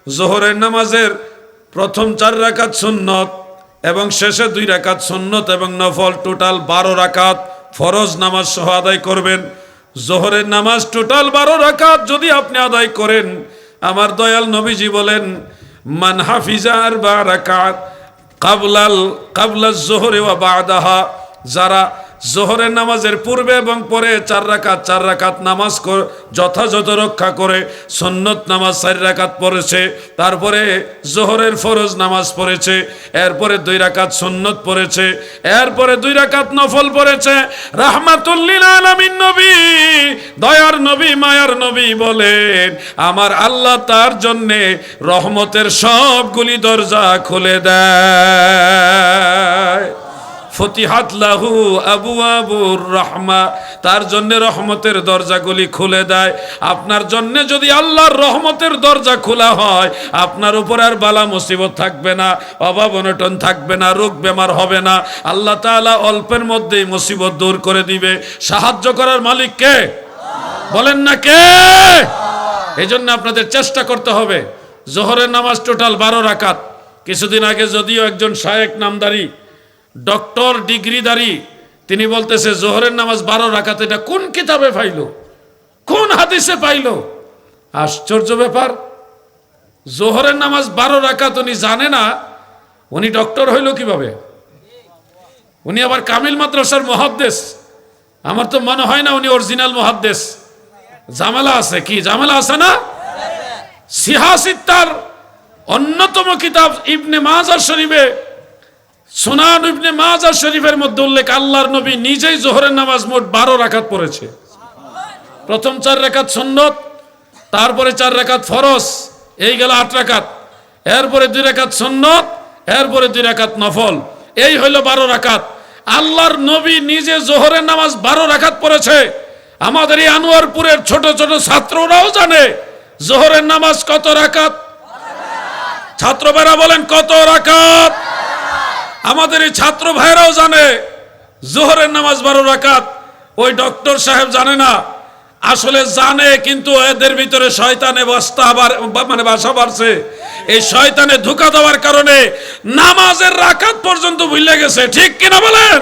জোহরের নামাজের প্রথম 4 রাকাত সুন্নত এবং শেষে 2 রাকাত সুন্নত এবং নফল, টোটাল 12 রাকাত ফরজ নামাজ সহ আদায় করবেন। জোহরের নামাজ টোটাল 12 রাকাত যদি আপনি আদায় করেন, আমার দয়াল নবীজি বলেন, মান হাফিজা 4 রাকাত কাবলা জোহরে ওয়া বাদাহা, যারা জোহরের নামাজের পূর্বে এবং পরে 4 রাকাত নামাজ যথাযথ রক্ষা করে, সুন্নত নামাজ 4 রাকাত পড়েছে, তারপরে জোহরের ফরজ নামাজ পড়েছে, এরপরে 2 রাকাত সুন্নত পড়েছে, এরপরে 2 রাকাত নফল পড়েছে, রাহমাতুল লিল আলামিন নবী, দয়ার নবী, মায়ার নবী বলেন, আমার আল্লাহ তার জন্যে রহমতের সবগুলি দরজা খুলে দেয়। ফতিহাত লাহু আবওয়াবুর রাহমা, তার জন্য রহমতের দরজাগুলি খুলে দেয়। আপনার জন্য যদি আল্লাহর রহমতের দরজা খোলা হয়, আপনার উপর আর বালা মুসিবত থাকবে না, অভাব অনটন থাকবে না, রোগ বেমার হবে না। আল্লাহ তাআলা অল্পের মধ্যেই মুসিবত দূর করে দিবে। সাহায্য করার মালিক কে? বলেন না কে? এই জন্য আপনাদের চেষ্টা করতে হবে। জোহরের নামাজ টোটাল 12 রাকাত। কিছুদিন আগে যদিও একজন শায়েখ নামদারি, ডক্টর ডিগ্রিদারি, তিনি বলতেছে জোহরের নামাজ 12 রাকাত, এটা কোন কিতাবে পাইলো, কোন হাদিসে পাইলো? আশ্চর্য ব্যাপার, জোহরের নামাজ 12 রাকাত উনি জানে না, উনি ডক্টর হইল কিভাবে? উনি আবার কামিল মাদ্রাসার মুহাদ্দিস। আমার তো মনে হয় না উনি অরিজিনাল মুহাদ্দিস। ঝামেলা আছে, কি ঝামেলা আছে না? সিহাসিত্তার অন্যতম কিতাব ইবনে মাজাহ শরীফে, সুনান ইবনে মাজাহ শরীফের মধ্যে উল্লেখ, আল্লাহর নবী নিজেই জোহরের নামাজ মোট 12 রাকাত পড়েছে। প্রথম 4 রাকাত সুন্নত, তারপরে 4 রাকাত ফরজ, এই গেল 8 রাকাত, এরপরে 2 রাকাত সুন্নত, এরপরে 2 রাকাত নফল, এই হইল 12 রাকাত। আল্লাহর নবী নিজে জোহরের নামাজ 12 রাকাত পড়েছে। আমাদের এই আনোয়ারপুরের ছোট ছোট ছাত্ররাও জানে জোহরের নামাজ কত রাকাত। ছাত্র ভাইরা বলেন কত রাকাত? আমাদের এই ছাত্র ভাইরাও জানে জোহরের নামাজ 12 রাকাত। ওই ডক্টর সাহেব জানে না, আসলে জানে, কিন্তু এদের ভিতরে শয়তানে বাসা বাড়ছে। এই শয়তানে ধোঁকা দেওয়ার কারণে নামাজের রাকাত পর্যন্ত ভুলে গেছে। ঠিক কিনা বলেন?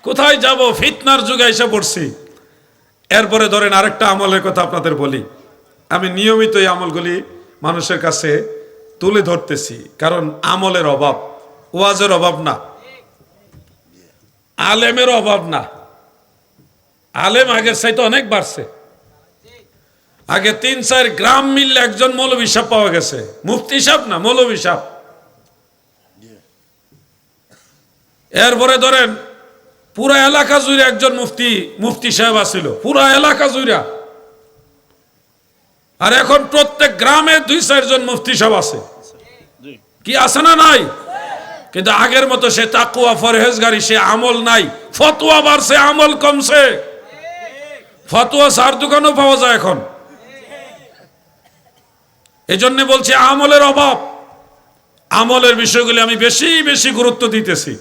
কোথায় যাব? ফিতনার যুগে এসে পড়ছি। এরপরে ধরেন আরেকটা আমলের কথা আপনাদের বলি। আমি নিয়মিত এই আমলগুলি মানুষের কাছে তুলে ধরতেছি, কারণ আমলের অভাব, ওয়াজের অভাব না, আলেমের অভাব না। আলেম আগের চাইতে অনেক বাড়ছে। আগে 3-4 গ্রাম মিললে একজন মৌলভী সাহেব পাওয়া গেছে, মুফতি সাহেব না, মৌলভী সাহেব। এরপরে ধরেন পুরা এলাকা জুড়ে একজন মুফতি সাহেব আছিল, পুরা এলাকা জুড়া। আর এখন প্রত্যেক গ্রামে 2-4 জন মুফতি সাহেব আছে। কি আছে না? নাই। কিন্তু আগের মতো সে তাকওয়া পরহেজগারি, সে আমল নাই। ফতোয়া বাড়ছে, আমল কমছে। ফতোয়া 4 দোকানেও পাওয়া যায় এখন। এই জন্য বলছি আমলের অভাব। আমলের বিষয়গুলি আমি বেশি বেশি গুরুত্ব দিতেছি।